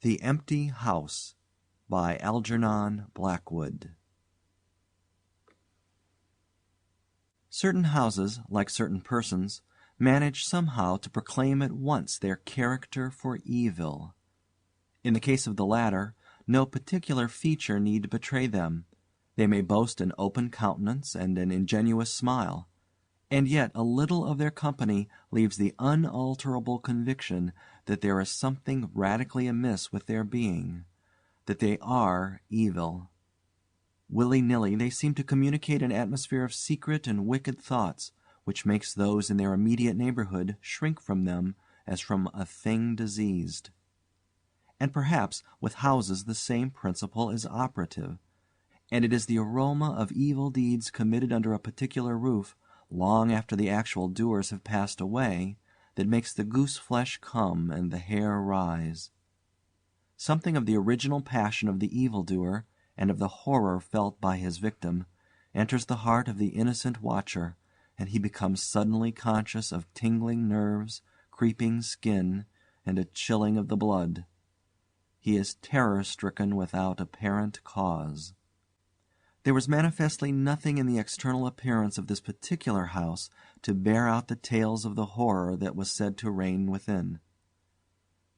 The Empty House by Algernon Blackwood. Certain houses, like certain persons, manage somehow to proclaim at once their character for evil. In the case of the latter, no particular feature need betray them. They may boast an open countenance and an ingenuous smile, and yet a little of their company leaves the unalterable conviction that there is something radically amiss with their being, that they are evil. Willy-nilly they seem to communicate an atmosphere of secret and wicked thoughts, which makes those in their immediate neighborhood shrink from them as from a thing diseased. And perhaps with houses the same principle is operative, and it is the aroma of evil deeds committed under a particular roof, long after the actual doers have passed away, that makes the goose-flesh come and the hair rise. Something of the original passion of the evil-doer, and of the horror felt by his victim, enters the heart of the innocent watcher, and he becomes suddenly conscious of tingling nerves, creeping skin, and a chilling of the blood. He is terror-stricken without apparent cause. There was manifestly nothing in the external appearance of this particular house to bear out the tales of the horror that was said to reign within.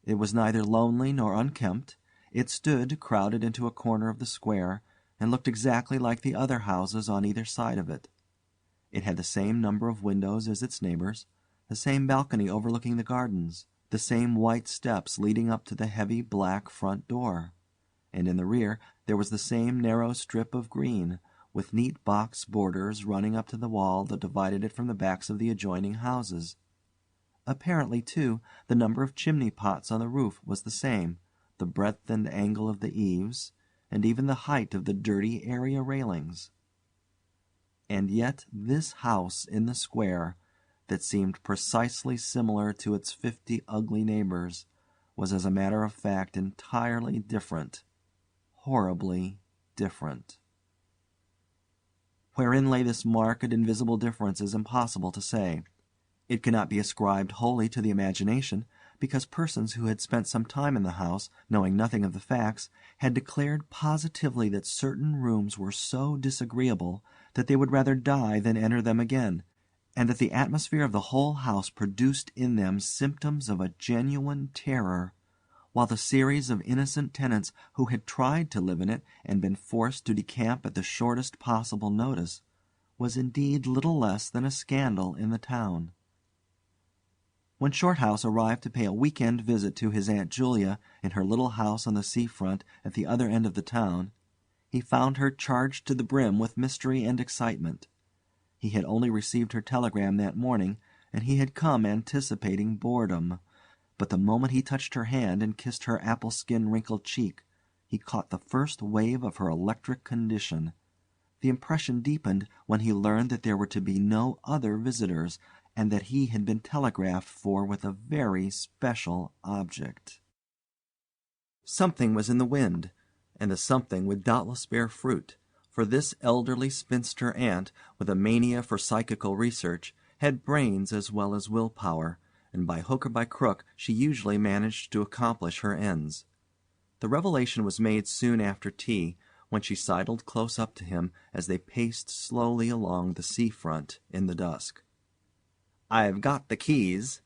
It was neither lonely nor unkempt. It stood crowded into a corner of the square, and looked exactly like the other houses on either side of it. It had the same number of windows as its neighbors, the same balcony overlooking the gardens, the same white steps leading up to the heavy black front door, and in the rear there was the same narrow strip of green, with neat box borders running up to the wall that divided it from the backs of the adjoining houses. Apparently, too, the number of chimney-pots on the roof was the same, the breadth and angle of the eaves, and even the height of the dirty area railings. And yet this house in the square, that seemed precisely similar to its 50 ugly neighbors, was as a matter of fact entirely different, horribly different. Wherein lay this marked invisible difference is impossible to say. It cannot be ascribed wholly to the imagination, because persons who had spent some time in the house, knowing nothing of the facts, had declared positively that certain rooms were so disagreeable that they would rather die than enter them again, and that the atmosphere of the whole house produced in them symptoms of a genuine terror, while the series of innocent tenants who had tried to live in it and been forced to decamp at the shortest possible notice was indeed little less than a scandal in the town. When Shorthouse arrived to pay a week-end visit to his Aunt Julia in her little house on the sea-front at the other end of the town, he found her charged to the brim with mystery and excitement. He had only received her telegram that morning, and he had come anticipating boredom, but the moment he touched her hand and kissed her apple-skin wrinkled cheek, he caught the first wave of her electric condition. The impression deepened when he learned that there were to be no other visitors, and that he had been telegraphed for with a very special object. Something was in the wind, and the something would doubtless bear fruit, for this elderly spinster aunt, with a mania for psychical research, had brains as well as will-power, and by hook or by crook she usually managed to accomplish her ends. The revelation was made soon after tea, when she sidled close up to him as they paced slowly along the sea-front in the dusk. "I've got the keys,"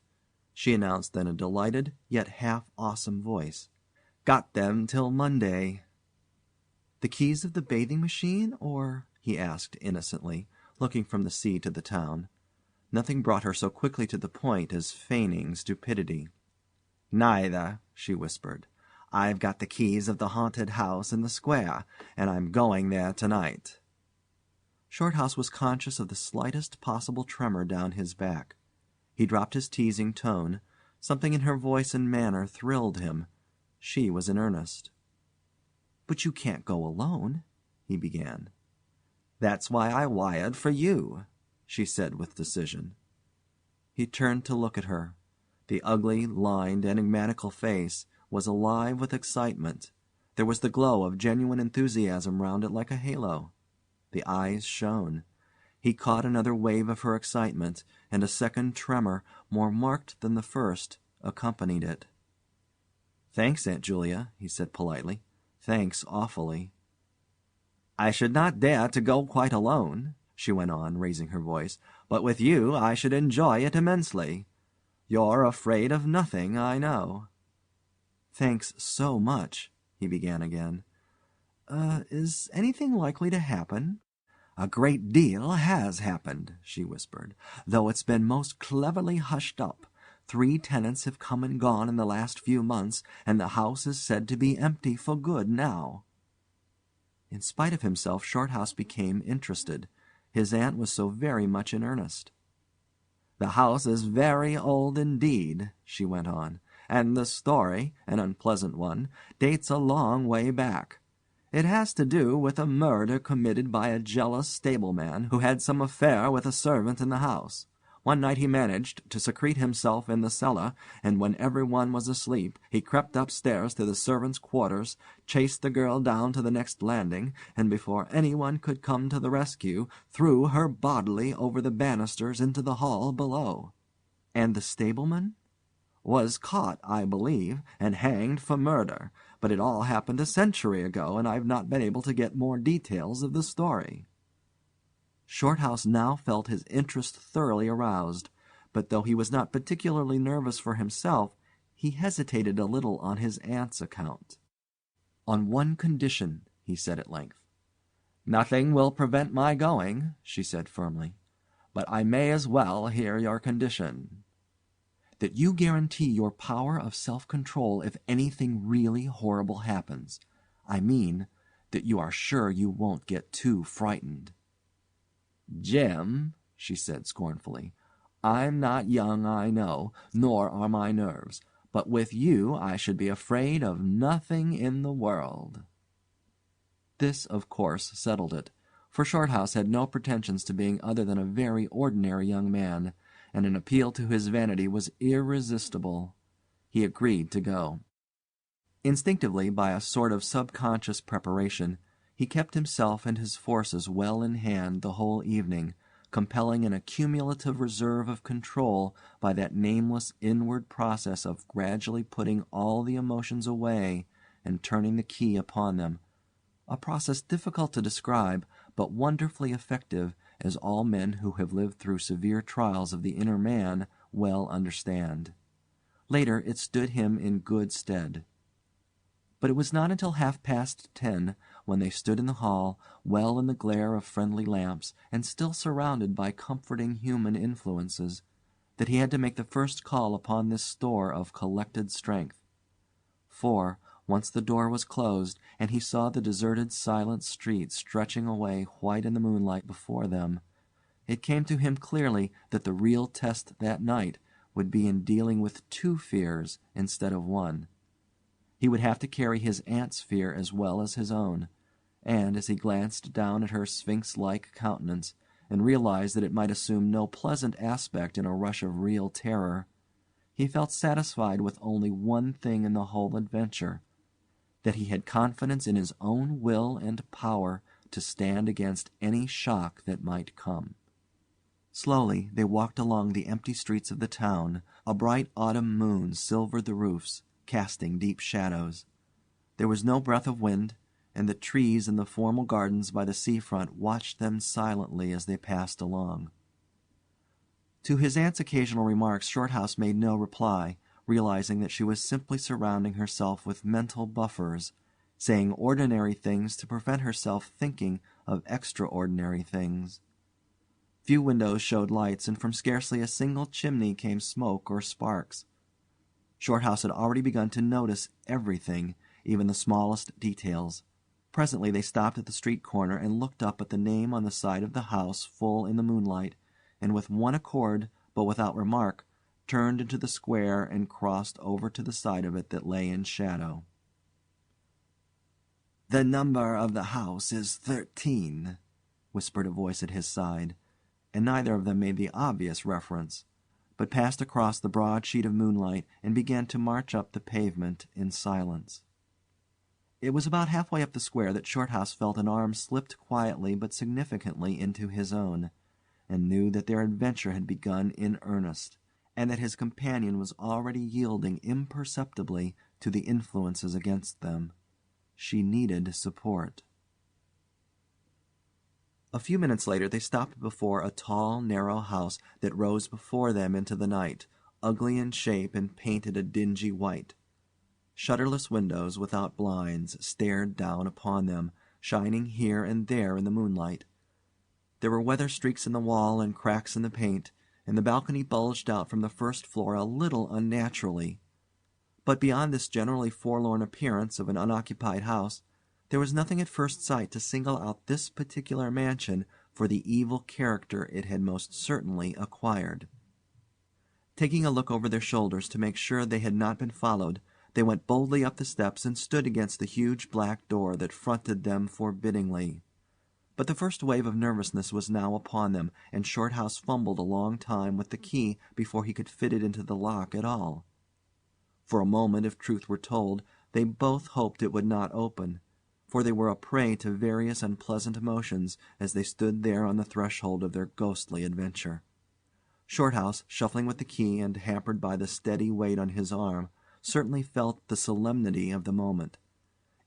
she announced in a delighted yet half-awesome voice. "Got them till Monday." "The keys of the bathing-machine, or—" he asked innocently, looking from the sea to the town. Nothing brought her so quickly to the point as feigning stupidity. "Neither," she whispered. "I've got the keys of the haunted house in the square, and I'm going there tonight." Shorthouse was conscious of the slightest possible tremor down his back. He dropped his teasing tone. Something in her voice and manner thrilled him. She was in earnest. "But you can't go alone," he began. "That's why I wired for you," she said with decision. He turned to look at her. The ugly, lined, enigmatical face was alive with excitement. There was the glow of genuine enthusiasm round it like a halo. The eyes shone. He caught another wave of her excitement, and a second tremor, more marked than the first, accompanied it. "Thanks, Aunt Julia," he said politely. "Thanks awfully." "I should not dare to go quite alone," she went on, raising her voice, "but with you I should enjoy it immensely. You're afraid of nothing, I know." "Thanks so much," he began again. Is anything likely to happen?" "A great deal has happened," she whispered, "though it's been most cleverly hushed up. 3 tenants have come and gone in the last few months, and the house is said to be empty for good now." In spite of himself, Shorthouse became interested. His aunt was so very much in earnest. "The house is very old indeed," she went on, "and the story, an unpleasant one, dates a long way back. It has to do with a murder committed by a jealous stableman who had some affair with a servant in the house. One night he managed to secrete himself in the cellar, and when everyone was asleep he crept upstairs to the servants' quarters, chased the girl down to the next landing, and before anyone could come to the rescue, threw her bodily over the banisters into the hall below." "And the stableman?" "Was caught, I believe, and hanged for murder, but it all happened a century ago, and I've not been able to get more details of the story." Shorthouse now felt his interest thoroughly aroused, but though he was not particularly nervous for himself, he hesitated a little on his aunt's account. "On one condition," he said at length. "Nothing will prevent my going," she said firmly, "but I may as well hear your condition." "That you guarantee your power of self-control if anything really horrible happens. I mean, that you are sure you won't get too frightened." "Jim," she said scornfully, "I'm not young, I know, nor are my nerves, but with you I should be afraid of nothing in the world." This, of course, settled it, for Shorthouse had no pretensions to being other than a very ordinary young man, and an appeal to his vanity was irresistible. He agreed to go. Instinctively, by a sort of subconscious preparation, he kept himself and his forces well in hand the whole evening, compelling an accumulative reserve of control by that nameless inward process of gradually putting all the emotions away and turning the key upon them, a process difficult to describe, but wonderfully effective, as all men who have lived through severe trials of the inner man well understand. Later it stood him in good stead. But it was not until 10:30, when they stood in the hall, well in the glare of friendly lamps, and still surrounded by comforting human influences, that he had to make the first call upon this store of collected strength. For, once the door was closed, and he saw the deserted silent street stretching away white in the moonlight before them, it came to him clearly that the real test that night would be in dealing with 2 fears instead of 1. He would have to carry his aunt's fear as well as his own, and as he glanced down at her sphinx-like countenance, and realized that it might assume no pleasant aspect in a rush of real terror, he felt satisfied with only one thing in the whole adventure, that he had confidence in his own will and power to stand against any shock that might come. Slowly they walked along the empty streets of the town. A bright autumn moon silvered the roofs, casting deep shadows. There was no breath of wind, and the trees in the formal gardens by the sea-front watched them silently as they passed along. To his aunt's occasional remarks Shorthouse made no reply, realizing that she was simply surrounding herself with mental buffers, saying ordinary things to prevent herself thinking of extraordinary things. Few windows showed lights, and from scarcely a single chimney came smoke or sparks. Shorthouse had already begun to notice everything, even the smallest details. Presently they stopped at the street corner and looked up at the name on the side of the house full in the moonlight, and with one accord, but without remark, turned into the square and crossed over to the side of it that lay in shadow. "The number of the house is 13, whispered a voice at his side, and neither of them made the obvious reference, but passed across the broad sheet of moonlight and began to march up the pavement in silence. It was about halfway up the square that Shorthouse felt an arm slipped quietly but significantly into his own, and knew that their adventure had begun in earnest, and that his companion was already yielding imperceptibly to the influences against them. She needed support. A few minutes later they stopped before a tall, narrow house that rose before them into the night, ugly in shape and painted a dingy white. Shutterless windows without blinds stared down upon them, shining here and there in the moonlight. There were weather streaks in the wall and cracks in the paint, and the balcony bulged out from the first floor a little unnaturally. But beyond this generally forlorn appearance of an unoccupied house, there was nothing at first sight to single out this particular mansion for the evil character it had most certainly acquired. Taking a look over their shoulders to make sure they had not been followed, they went boldly up the steps and stood against the huge black door that fronted them forbiddingly. But the first wave of nervousness was now upon them, and Shorthouse fumbled a long time with the key before he could fit it into the lock at all. For a moment, if truth were told, they both hoped it would not open, for they were a prey to various unpleasant emotions as they stood there on the threshold of their ghostly adventure. Shorthouse, shuffling with the key and hampered by the steady weight on his arm, certainly felt the solemnity of the moment.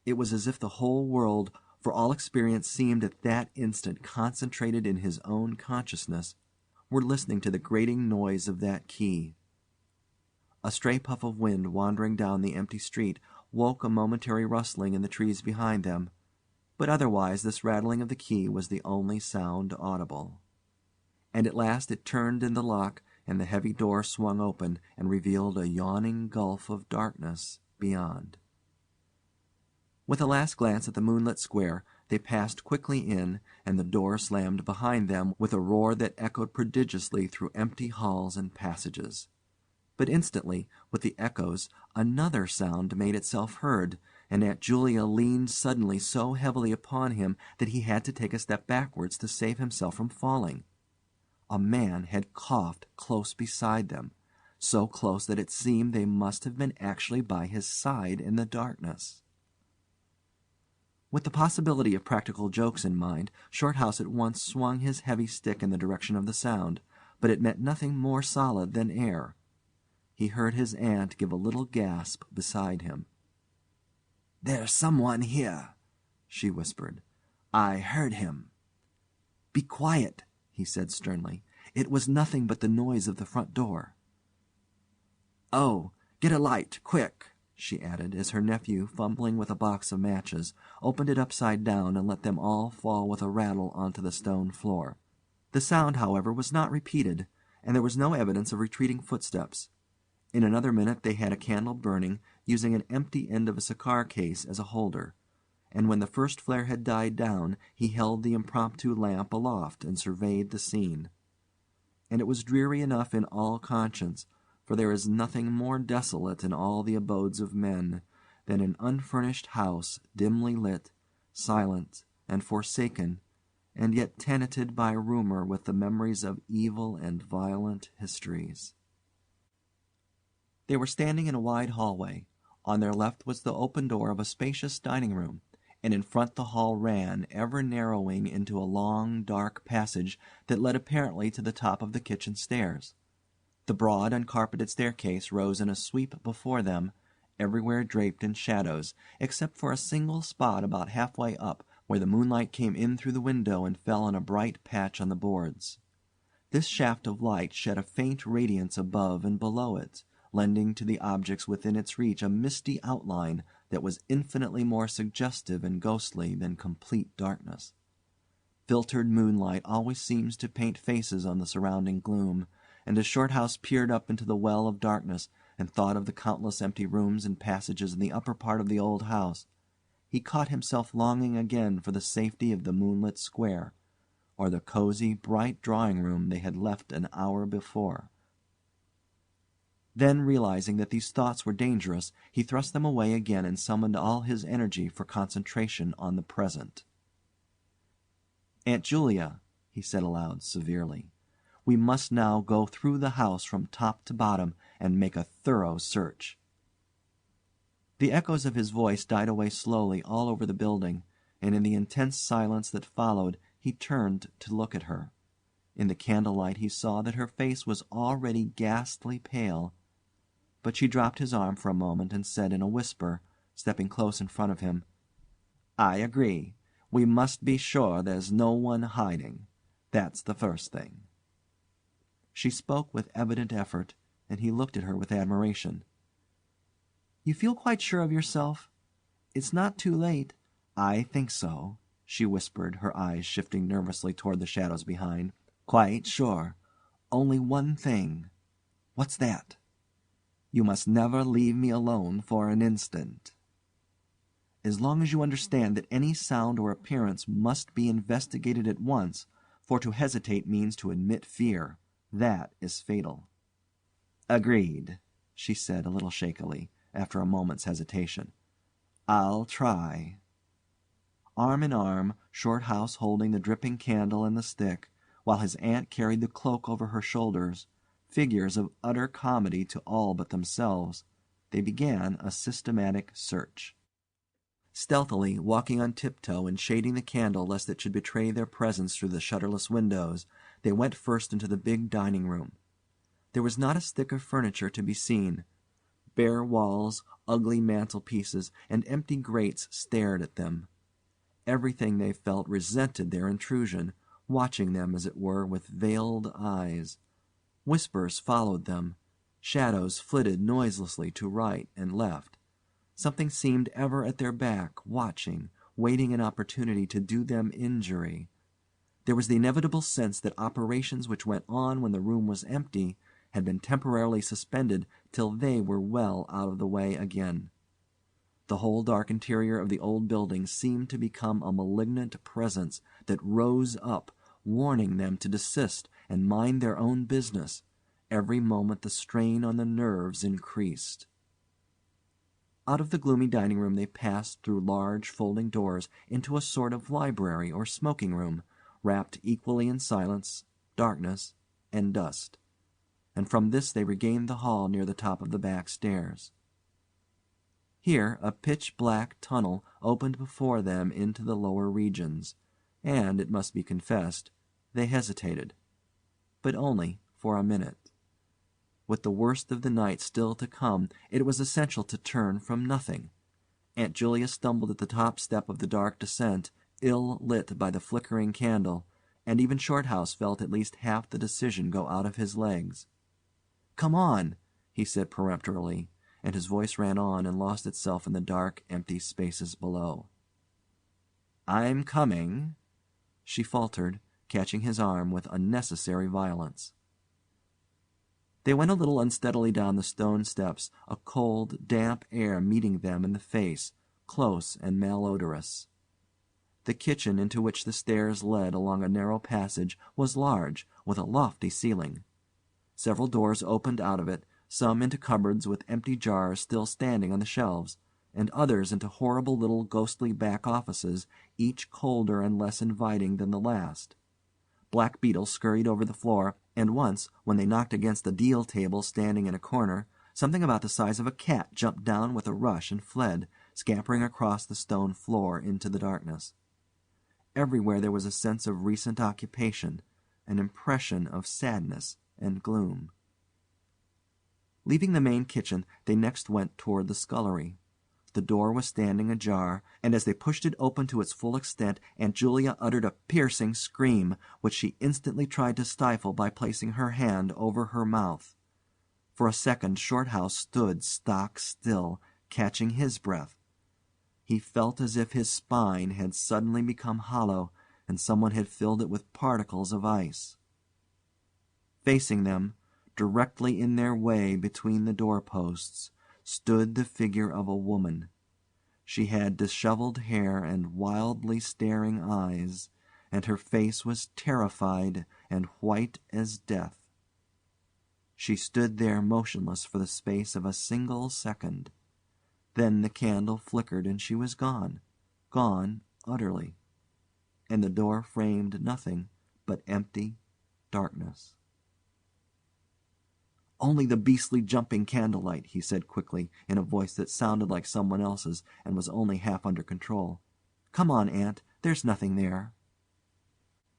It was as if the whole world, for all experience, seemed at that instant concentrated in his own consciousness, were listening to the grating noise of that key. A stray puff of wind wandering down the empty street woke a momentary rustling in the trees behind them, but otherwise this rattling of the key was the only sound audible. And at last it turned in the lock, and the heavy door swung open and revealed a yawning gulf of darkness beyond. With a last glance at the moonlit square, they passed quickly in, and the door slammed behind them with a roar that echoed prodigiously through empty halls and passages. But instantly, with the echoes, another sound made itself heard, and Aunt Julia leaned suddenly so heavily upon him that he had to take a step backwards to save himself from falling. A man had coughed close beside them, so close that it seemed they must have been actually by his side in the darkness. With the possibility of practical jokes in mind, Shorthouse at once swung his heavy stick in the direction of the sound, but it met nothing more solid than air. He heard his aunt give a little gasp beside him. "There's someone here," she whispered. "I heard him." "Be quiet," he said sternly. "It was nothing but the noise of the front door." "Oh, get a light, quick," she added, as her nephew, fumbling with a box of matches, opened it upside down and let them all fall with a rattle onto the stone floor. The sound, however, was not repeated, and there was no evidence of retreating footsteps. In another minute they had a candle burning, using an empty end of a cigar case as a holder, and when the first flare had died down he held the impromptu lamp aloft and surveyed the scene. And it was dreary enough in all conscience, for there is nothing more desolate in all the abodes of men than an unfurnished house dimly lit, silent, and forsaken, and yet tenanted by rumor with the memories of evil and violent histories. They were standing in a wide hallway. On their left was the open door of a spacious dining room, and in front the hall ran, ever narrowing into a long, dark passage that led apparently to the top of the kitchen stairs. The broad, uncarpeted staircase rose in a sweep before them, everywhere draped in shadows, except for a single spot about halfway up, where the moonlight came in through the window and fell on a bright patch on the boards. This shaft of light shed a faint radiance above and below it, lending to the objects within its reach a misty outline that was infinitely more suggestive and ghostly than complete darkness. Filtered moonlight always seems to paint faces on the surrounding gloom, and as Shorthouse peered up into the well of darkness and thought of the countless empty rooms and passages in the upper part of the old house, he caught himself longing again for the safety of the moonlit square, or the cozy, bright drawing-room they had left an hour before. Then, realizing that these thoughts were dangerous, he thrust them away again and summoned all his energy for concentration on the present. "Aunt Julia," he said aloud, severely, "we must now go through the house from top to bottom and make a thorough search." The echoes of his voice died away slowly all over the building, and in the intense silence that followed he turned to look at her. In the candlelight he saw that her face was already ghastly pale, but she dropped his arm for a moment and said in a whisper, stepping close in front of him, "I agree. We must be sure there's no one hiding. That's the first thing." She spoke with evident effort, and he looked at her with admiration. "You feel quite sure of yourself? It's not too late." "I think so," she whispered, her eyes shifting nervously toward the shadows behind. "Quite sure. Only one thing." "What's that?" "You must never leave me alone for an instant." "As long as you understand that any sound or appearance must be investigated at once, for to hesitate means to admit fear. That is fatal." "Agreed," she said a little shakily, after a moment's hesitation. "I'll try." Arm in arm, Shorthouse holding the dripping candle and the stick, while his aunt carried the cloak over her shoulders, figures of utter comedy to all but themselves, they began a systematic search. Stealthily, walking on tiptoe and shading the candle lest it should betray their presence through the shutterless windows, they went first into the big dining room. There was not a stick of furniture to be seen. Bare walls, ugly mantelpieces, and empty grates stared at them. Everything, they felt, resented their intrusion, watching them, as it were, with veiled eyes. Whispers followed them. Shadows flitted noiselessly to right and left. Something seemed ever at their back, watching, waiting an opportunity to do them injury. There was the inevitable sense that operations which went on when the room was empty had been temporarily suspended till they were well out of the way again. The whole dark interior of the old building seemed to become a malignant presence that rose up, warning them to desist and mind their own business. Every moment the strain on the nerves increased. Out of the gloomy dining room they passed through large folding doors into a sort of library or smoking room, wrapped equally in silence, darkness, and dust, and from this they regained the hall near the top of the back stairs. Here a pitch-black tunnel opened before them into the lower regions, and, it must be confessed, they hesitated. But only for a minute. With the worst of the night still to come, it was essential to turn from nothing. Aunt Julia stumbled at the top step of the dark descent, ill lit by the flickering candle, and even Shorthouse felt at least half the decision go out of his legs. "Come on," he said peremptorily, and his voice ran on and lost itself in the dark, empty spaces below. "I'm coming," she faltered, catching his arm with unnecessary violence. They went a little unsteadily down the stone steps, a cold, damp air meeting them in the face, close and malodorous. The kitchen, into which the stairs led along a narrow passage, was large, with a lofty ceiling. Several doors opened out of it, some into cupboards with empty jars still standing on the shelves, and others into horrible little ghostly back offices, each colder and less inviting than the last. Black beetles scurried over the floor, and once, when they knocked against a deal table standing in a corner, something about the size of a cat jumped down with a rush and fled, scampering across the stone floor into the darkness. Everywhere there was a sense of recent occupation, an impression of sadness and gloom. Leaving the main kitchen, they next went toward the scullery. The door was standing ajar, and as they pushed it open to its full extent, Aunt Julia uttered a piercing scream, which she instantly tried to stifle by placing her hand over her mouth. For a second Shorthouse stood stock still, catching his breath. He felt as if his spine had suddenly become hollow, and someone had filled it with particles of ice. Facing them, directly in their way between the doorposts, stood the figure of a woman. She had disheveled hair and wildly staring eyes, and her face was terrified and white as death. She stood there motionless for the space of a single second. Then the candle flickered and she was gone, gone utterly, and the door framed nothing but empty darkness. "Only the beastly jumping candlelight," he said quickly, in a voice that sounded like someone else's and was only half under control. "Come on, Aunt. There's nothing there."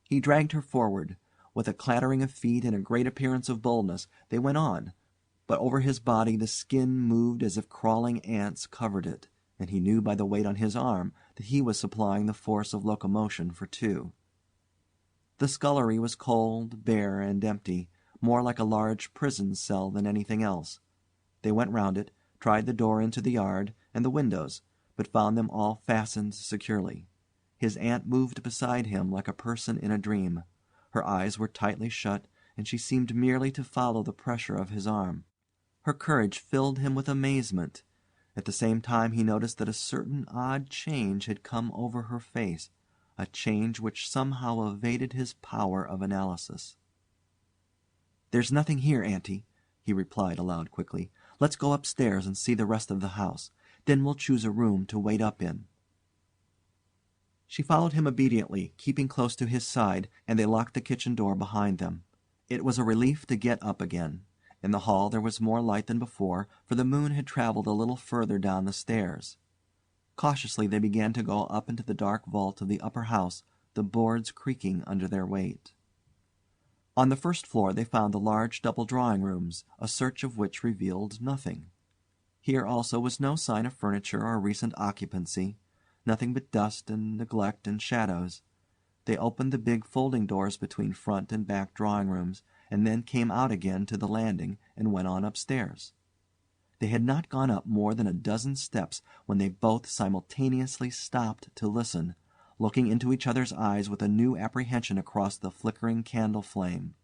He dragged her forward. With a clattering of feet and a great appearance of boldness, they went on. but over his body the skin moved as if crawling ants covered it, and he knew by the weight on his arm that he was supplying the force of locomotion for two. The scullery was cold, bare, and empty, more like a large prison cell than anything else. They went round it, tried the door into the yard, and the windows, but found them all fastened securely. His aunt moved beside him like a person in a dream. Her eyes were tightly shut, and she seemed merely to follow the pressure of his arm. Her courage filled him with amazement. At the same time he noticed that a certain odd change had come over her face, a change which somehow evaded his power of analysis. "There's nothing here, Auntie," he replied aloud quickly. "Let's go upstairs and see the rest of the house. Then we'll choose a room to wait up in." She followed him obediently, keeping close to his side, and they locked the kitchen door behind them. It was a relief to get up again. In the hall there was more light than before, for the moon had traveled a little further down the stairs. Cautiously they began to go up into the dark vault of the upper house, the boards creaking under their weight. On the first floor they found the large double drawing rooms, a search of which revealed nothing. Here also was no sign of furniture or recent occupancy, nothing but dust and neglect and shadows. They opened the big folding doors between front and back drawing rooms, and then came out again to the landing and went on upstairs. They had not gone up more than a dozen steps when they both simultaneously stopped to listen, looking into each other's eyes with a new apprehension across the flickering candle flame.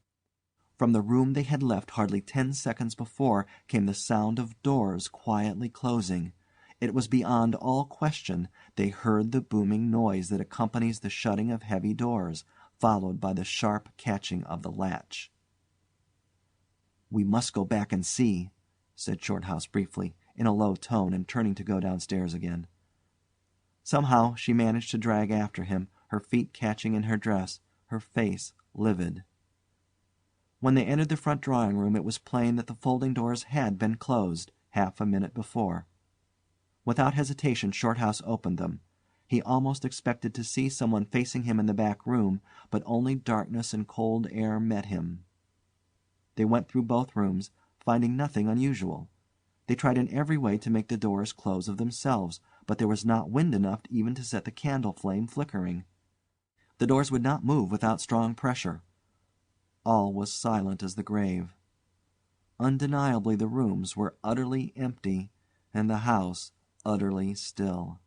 From the room they had left hardly 10 seconds before came the sound of doors quietly closing. It was beyond all question they heard the booming noise that accompanies the shutting of heavy doors, followed by the sharp catching of the latch. "We must go back and see," said Shorthouse briefly, in a low tone, and turning to go downstairs again. Somehow she managed to drag after him, her feet catching in her dress, her face livid. When they entered the front drawing room it was plain that the folding doors had been closed half a minute before. Without hesitation Shorthouse opened them. He almost expected to see someone facing him in the back room, but only darkness and cold air met him. They went through both rooms, finding nothing unusual. They tried in every way to make the doors close of themselves, but there was not wind enough even to set the candle flame flickering. The doors would not move without strong pressure. All was silent as the grave. Undeniably the rooms were utterly empty, and the house utterly still.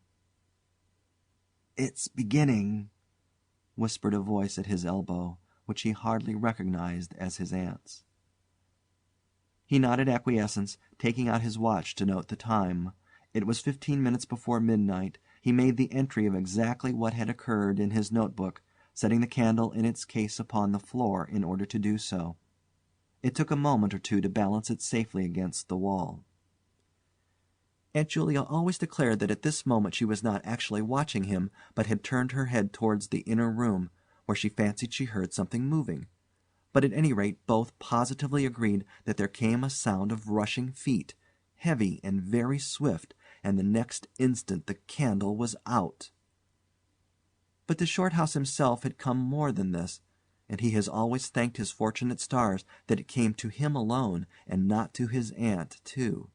"It's beginning," whispered a voice at his elbow, which he hardly recognized as his aunt's. He nodded acquiescence, taking out his watch to note the time. It was 15 minutes before midnight. He made the entry of exactly what had occurred in his notebook, setting the candle in its case upon the floor in order to do so. It took a moment or two to balance it safely against the wall. Aunt Julia always declared that at this moment she was not actually watching him, but had turned her head towards the inner room, where she fancied she heard something moving. But at any rate both positively agreed that there came a sound of rushing feet, heavy and very swift, and the next instant the candle was out. But to Shorthouse himself had come more than this, and he has always thanked his fortunate stars that it came to him alone, and not to his aunt too.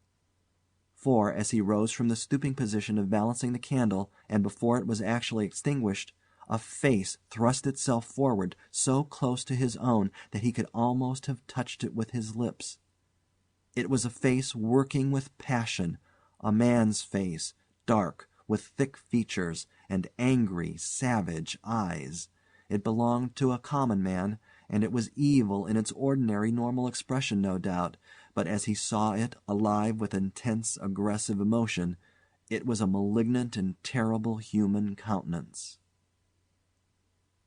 For, as he rose from the stooping position of balancing the candle, and before it was actually extinguished, a face thrust itself forward so close to his own that he could almost have touched it with his lips. It was a face working with passion, a man's face, dark, with thick features, and angry, savage eyes. It belonged to a common man, and it was evil in its ordinary normal expression, no doubt, but as he saw it, alive with intense, aggressive emotion, it was a malignant and terrible human countenance.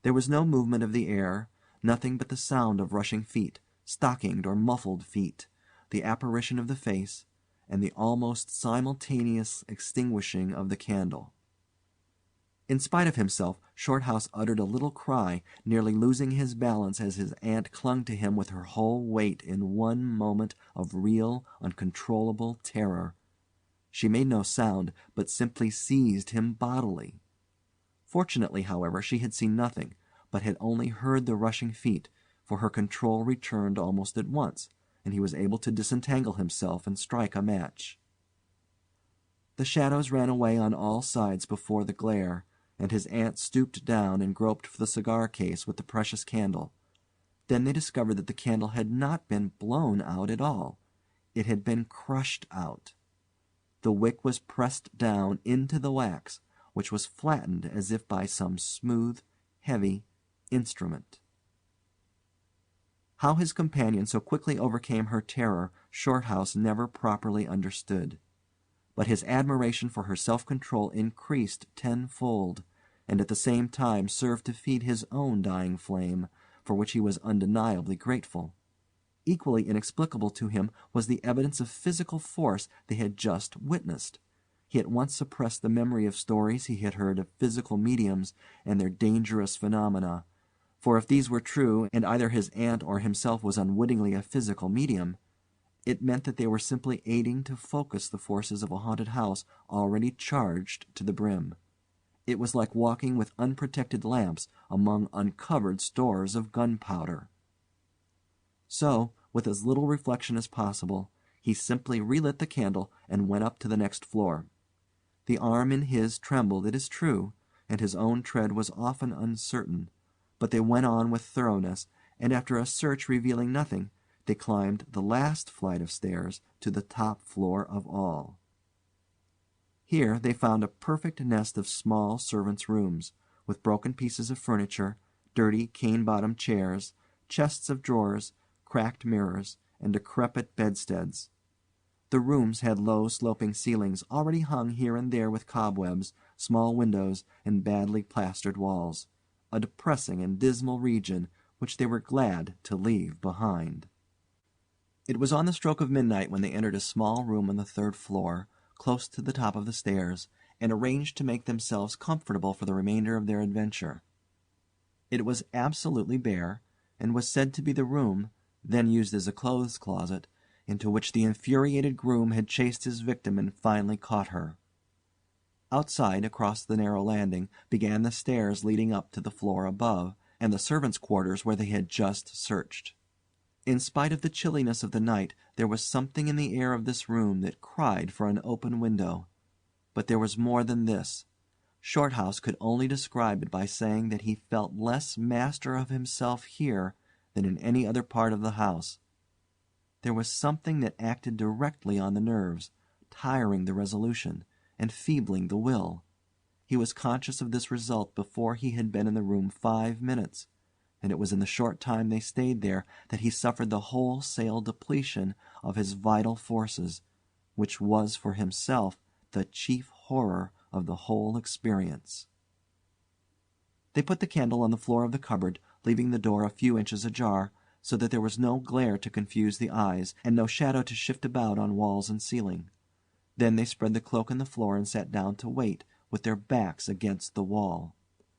There was no movement of the air, nothing but the sound of rushing feet, stockinged or muffled feet, the apparition of the face, and the almost simultaneous extinguishing of the candle. In spite of himself, Shorthouse uttered a little cry, nearly losing his balance as his aunt clung to him with her whole weight in one moment of real, uncontrollable terror. She made no sound, but simply seized him bodily. Fortunately, however, she had seen nothing, but had only heard the rushing feet, for her control returned almost at once, and he was able to disentangle himself and strike a match. The shadows ran away on all sides before the glare, and his aunt stooped down and groped for the cigar case with the precious candle. Then they discovered that the candle had not been blown out at all. It had been crushed out. The wick was pressed down into the wax, which was flattened as if by some smooth, heavy instrument. How his companion so quickly overcame her terror Shorthouse never properly understood. But his admiration for her self-control increased tenfold, and at the same time served to feed his own dying flame, for which he was undeniably grateful. Equally inexplicable to him was the evidence of physical force they had just witnessed. He at once suppressed the memory of stories he had heard of physical mediums and their dangerous phenomena, for if these were true, and either his aunt or himself was unwittingly a physical medium, it meant that they were simply aiding to focus the forces of a haunted house already charged to the brim. It was like walking with unprotected lamps among uncovered stores of gunpowder. So, with as little reflection as possible, he simply relit the candle and went up to the next floor. The arm in his trembled, it is true, and his own tread was often uncertain, but they went on with thoroughness, and after a search revealing nothing, they climbed the last flight of stairs to the top floor of all. Here they found a perfect nest of small servants' rooms, with broken pieces of furniture, dirty cane-bottomed chairs, chests of drawers, cracked mirrors, and decrepit bedsteads. The rooms had low sloping ceilings already hung here and there with cobwebs, small windows, and badly plastered walls, a depressing and dismal region which they were glad to leave behind. It was on the stroke of midnight when they entered a small room on the third floor, close to the top of the stairs, and arranged to make themselves comfortable for the remainder of their adventure. It was absolutely bare, and was said to be the room, then used as a clothes closet, into which the infuriated groom had chased his victim and finally caught her. Outside, across the narrow landing, began the stairs leading up to the floor above, and the servants' quarters where they had just searched. In spite of the chilliness of the night, there was something in the air of this room that cried for an open window. But there was more than this. Shorthouse could only describe it by saying that he felt less master of himself here than in any other part of the house. There was something that acted directly on the nerves, tiring the resolution, and feebling the will. He was conscious of this result before he had been in the room 5 minutes, and it was in the short time they stayed there that he suffered the wholesale depletion of his vital forces, which was for himself the chief horror of the whole experience. They put the candle on the floor of the cupboard, leaving the door a few inches ajar, so that there was no glare to confuse the eyes, and no shadow to shift about on walls and ceiling. Then they spread the cloak on the floor and sat down to wait, with their backs against the wall.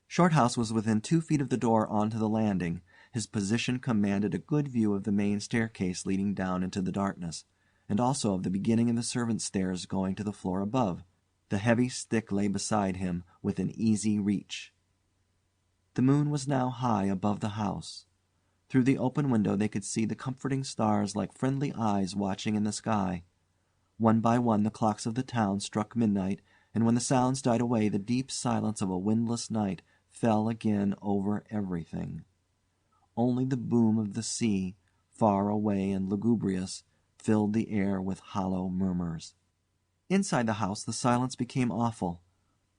Shorthouse was within 2 feet of the door onto the landing. His position commanded a good view of the main staircase leading down into the darkness, and also of the beginning of the servants' stairs going to the floor above. The heavy stick lay beside him, within easy reach. The moon was now high above the house. Through the open window they could see the comforting stars like friendly eyes watching in the sky. One by one the clocks of the town struck midnight, and when the sounds died away the deep silence of a windless night fell again over everything. Only the boom of the sea, far away and lugubrious, filled the air with hollow murmurs. Inside the house the silence became awful.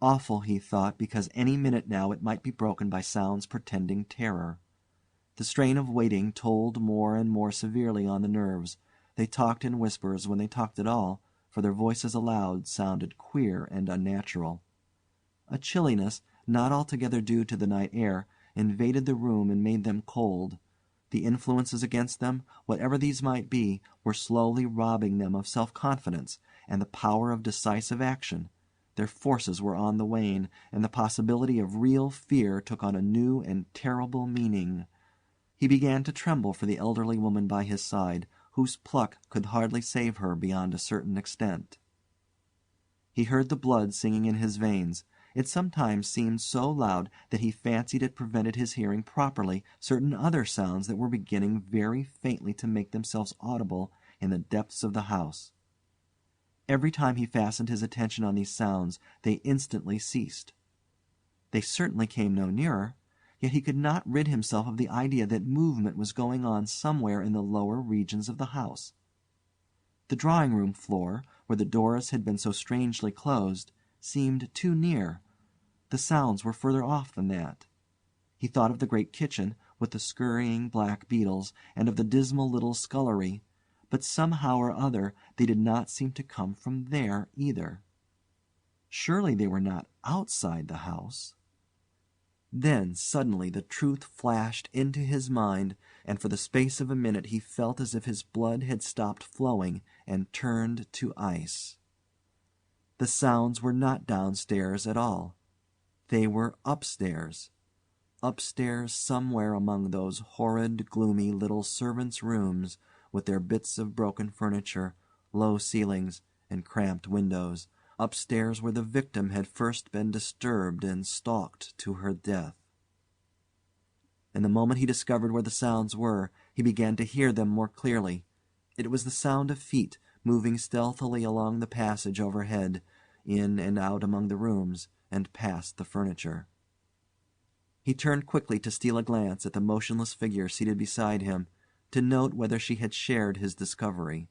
Awful, he thought, because any minute now it might be broken by sounds portending terror. The strain of waiting told more and more severely on the nerves. They talked in whispers when they talked at all, for their voices aloud sounded queer and unnatural. A chilliness, not altogether due to the night air, invaded the room and made them cold. The influences against them, whatever these might be, were slowly robbing them of self-confidence and the power of decisive action. Their forces were on the wane, and the possibility of real fear took on a new and terrible meaning. He began to tremble for the elderly woman by his side, whose pluck could hardly save her beyond a certain extent. He heard the blood singing in his veins. It sometimes seemed so loud that he fancied it prevented his hearing properly certain other sounds that were beginning very faintly to make themselves audible in the depths of the house. Every time he fastened his attention on these sounds they instantly ceased. They certainly came no nearer, yet he could not rid himself of the idea that movement was going on somewhere in the lower regions of the house. The drawing-room floor, where the doors had been so strangely closed, seemed too near. The sounds were further off than that. He thought of the great kitchen, with the scurrying black beetles, and of the dismal little scullery, but somehow or other they did not seem to come from there either. Surely they were not outside the house. Then suddenly the truth flashed into his mind, and for the space of a minute he felt as if his blood had stopped flowing and turned to ice. The sounds were not downstairs at all. They were upstairs. Upstairs somewhere among those horrid, gloomy little servants' rooms, with their bits of broken furniture, low ceilings, and cramped windows, upstairs where the victim had first been disturbed and stalked to her death. And the moment he discovered where the sounds were, he began to hear them more clearly. It was the sound of feet moving stealthily along the passage overhead, in and out among the rooms, and past the furniture. He turned quickly to steal a glance at the motionless figure seated beside him, to note whether she had shared his discovery.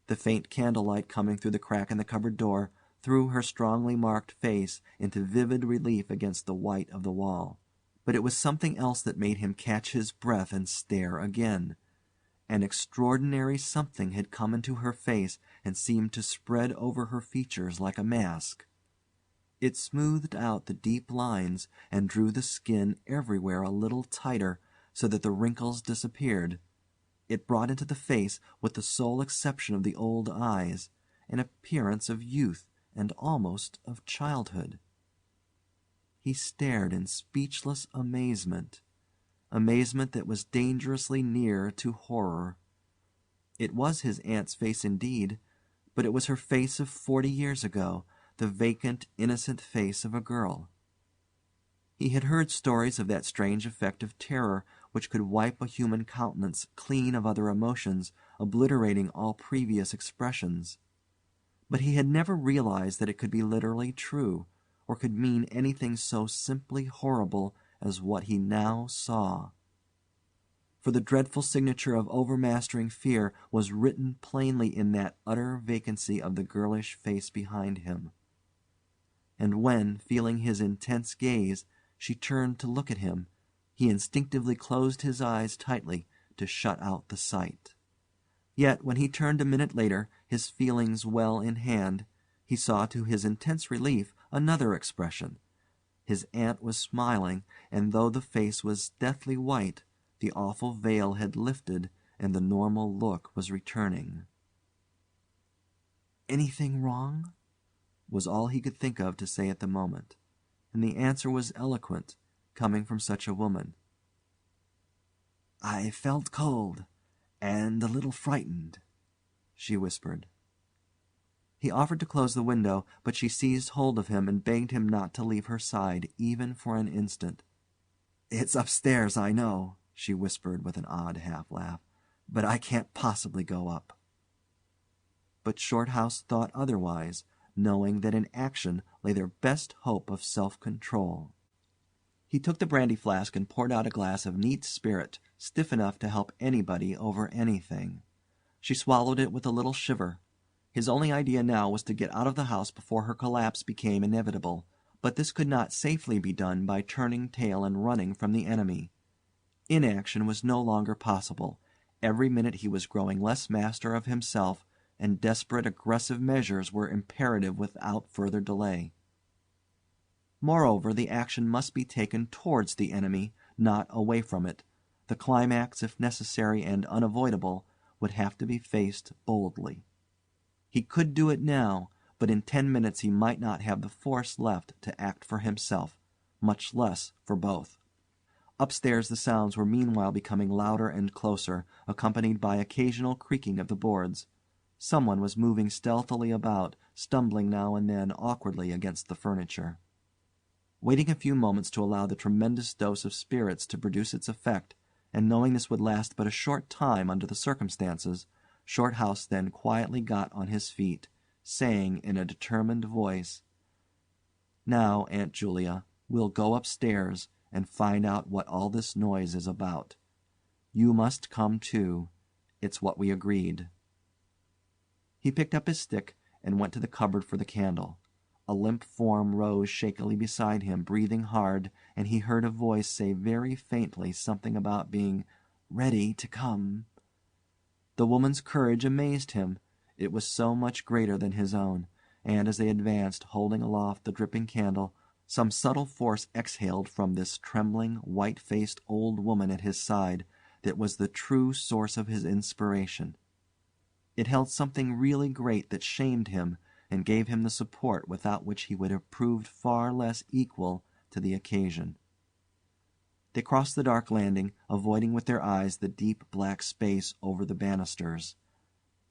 The faint candlelight coming through the crack in the cupboard door threw her strongly marked face into vivid relief against the white of the wall. But it was something else that made him catch his breath and stare again. An extraordinary something had come into her face and seemed to spread over her features like a mask. It smoothed out the deep lines and drew the skin everywhere a little tighter, so that the wrinkles disappeared. It brought into the face, with the sole exception of the old eyes, an appearance of youth and almost of childhood. He stared in speechless amazement that was dangerously near to horror. It was his aunt's face indeed, but it was her face of 40 years ago, the vacant, innocent face of a girl. He had heard stories of that strange effect of terror which could wipe a human countenance clean of other emotions, obliterating all previous expressions. But he had never realized that it could be literally true, or could mean anything so simply horrible as what he now saw. For the dreadful signature of overmastering fear was written plainly in that utter vacancy of the girlish face behind him. And when, feeling his intense gaze, she turned to look at him, he instinctively closed his eyes tightly to shut out the sight. Yet when he turned a minute later, his feelings well in hand, he saw to his intense relief another expression. His aunt was smiling, and though the face was deathly white, the awful veil had lifted and the normal look was returning. "Anything wrong?" was all he could think of to say at the moment, and the answer was eloquent, coming from such a woman. "I felt cold and a little frightened," she whispered. He offered to close the window, but she seized hold of him and begged him not to leave her side even for an instant. "It's upstairs, I know," she whispered with an odd half-laugh, "but I can't possibly go up." But Shorthouse thought otherwise, knowing that in action lay their best hope of self-control. He took the brandy flask and poured out a glass of neat spirit, stiff enough to help anybody over anything. She swallowed it with a little shiver. His only idea now was to get out of the house before her collapse became inevitable, but this could not safely be done by turning tail and running from the enemy. Inaction was no longer possible. Every minute he was growing less master of himself, and desperate aggressive measures were imperative without further delay. Moreover, the action must be taken towards the enemy, not away from it. The climax, if necessary and unavoidable, would have to be faced boldly. He could do it now, but in 10 minutes he might not have the force left to act for himself, much less for both. Upstairs the sounds were meanwhile becoming louder and closer, accompanied by occasional creaking of the boards. Someone was moving stealthily about, stumbling now and then awkwardly against the furniture. Waiting a few moments to allow the tremendous dose of spirits to produce its effect, and knowing this would last but a short time under the circumstances, Shorthouse then quietly got on his feet, saying in a determined voice, "Now, Aunt Julia, we'll go upstairs and find out what all this noise is about. You must come too. It's what we agreed." He picked up his stick and went to the cupboard for the candle. A limp form rose shakily beside him, breathing hard, and he heard a voice say very faintly something about being ready to come. The woman's courage amazed him. It was so much greater than his own, and as they advanced, holding aloft the dripping candle, some subtle force exhaled from this trembling, white-faced old woman at his side that was the true source of his inspiration. It held something really great that shamed him and gave him the support without which he would have proved far less equal to the occasion. They crossed the dark landing, avoiding with their eyes the deep black space over the banisters.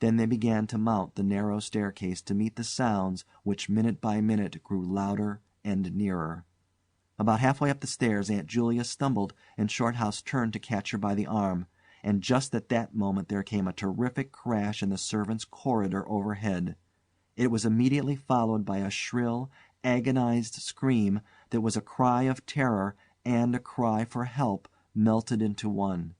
Then they began to mount the narrow staircase to meet the sounds which minute by minute grew louder and nearer. About halfway up the stairs Aunt Julia stumbled, and Shorthouse turned to catch her by the arm, and just at that moment there came a terrific crash in the servants' corridor overhead. It was immediately followed by a shrill, agonized scream that was a cry of terror and a cry for help melted into one.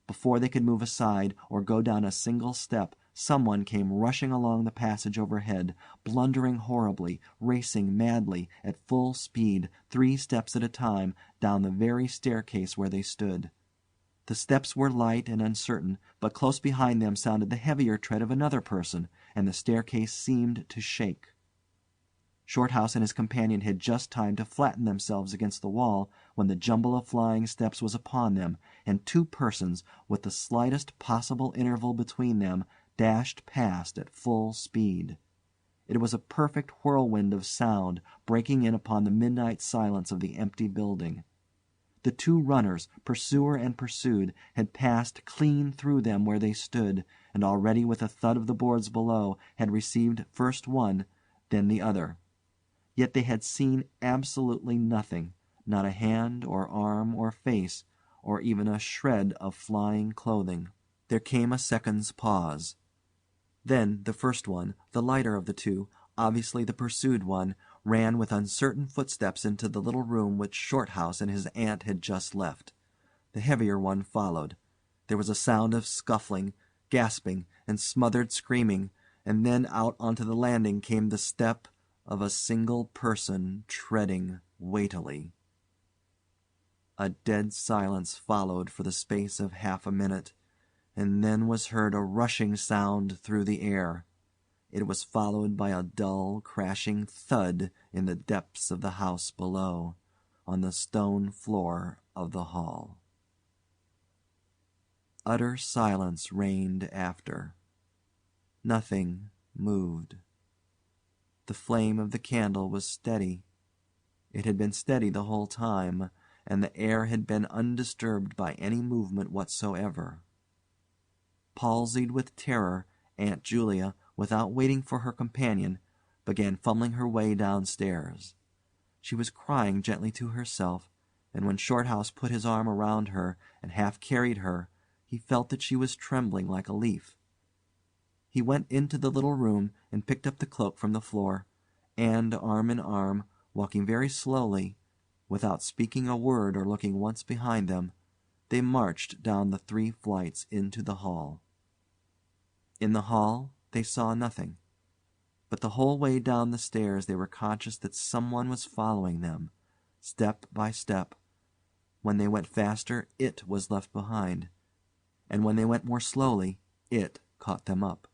Before they could move aside or go down a single step, someone came rushing along the passage overhead, blundering horribly, racing madly, at full speed, 3 steps at a time, down the very staircase where they stood. The steps were light and uncertain, but close behind them sounded the heavier tread of another person, and the staircase seemed to shake. Shorthouse and his companion had just time to flatten themselves against the wall when the jumble of flying steps was upon them, and 2 persons, with the slightest possible interval between them, dashed past at full speed. It was a perfect whirlwind of sound breaking in upon the midnight silence of the empty building. The 2 runners, pursuer and pursued, had passed clean through them where they stood, and already with a thud of the boards below had received first one, then the other. Yet they had seen absolutely nothing, not a hand or arm or face, or even a shred of flying clothing. There came a second's pause. Then the first one, the lighter of the 2, obviously the pursued one, ran with uncertain footsteps into the little room which Shorthouse and his aunt had just left. The heavier one followed. There was a sound of scuffling, gasping, and smothered screaming, and then out onto the landing came the step of a single person treading weightily. A dead silence followed for the space of half a minute, and then was heard a rushing sound through the air. It was followed by a dull, crashing thud in the depths of the house below, on the stone floor of the hall. Utter silence reigned after. Nothing moved. The flame of the candle was steady. It had been steady the whole time, and the air had been undisturbed by any movement whatsoever. Palsied with terror, Aunt Julia, without waiting for her companion, began fumbling her way downstairs. She was crying gently to herself, and when Shorthouse put his arm around her and half carried her, he felt that she was trembling like a leaf. He went into the little room and picked up the cloak from the floor, and, arm in arm, walking very slowly, without speaking a word or looking once behind them, they marched down the 3 flights into the hall. In the hall they saw nothing, but the whole way down the stairs they were conscious that someone was following them, step by step. When they went faster, it was left behind, and when they went more slowly, it caught them up.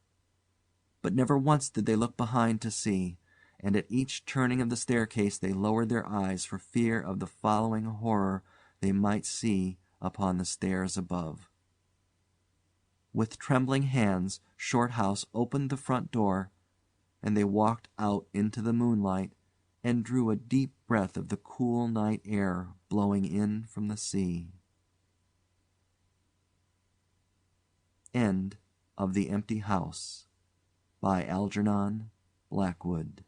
But never once did they look behind to see, and at each turning of the staircase they lowered their eyes for fear of the following horror they might see upon the stairs above. With trembling hands, Shorthouse opened the front door, and they walked out into the moonlight and drew a deep breath of the cool night air blowing in from the sea. End of The Empty House by Algernon Blackwood.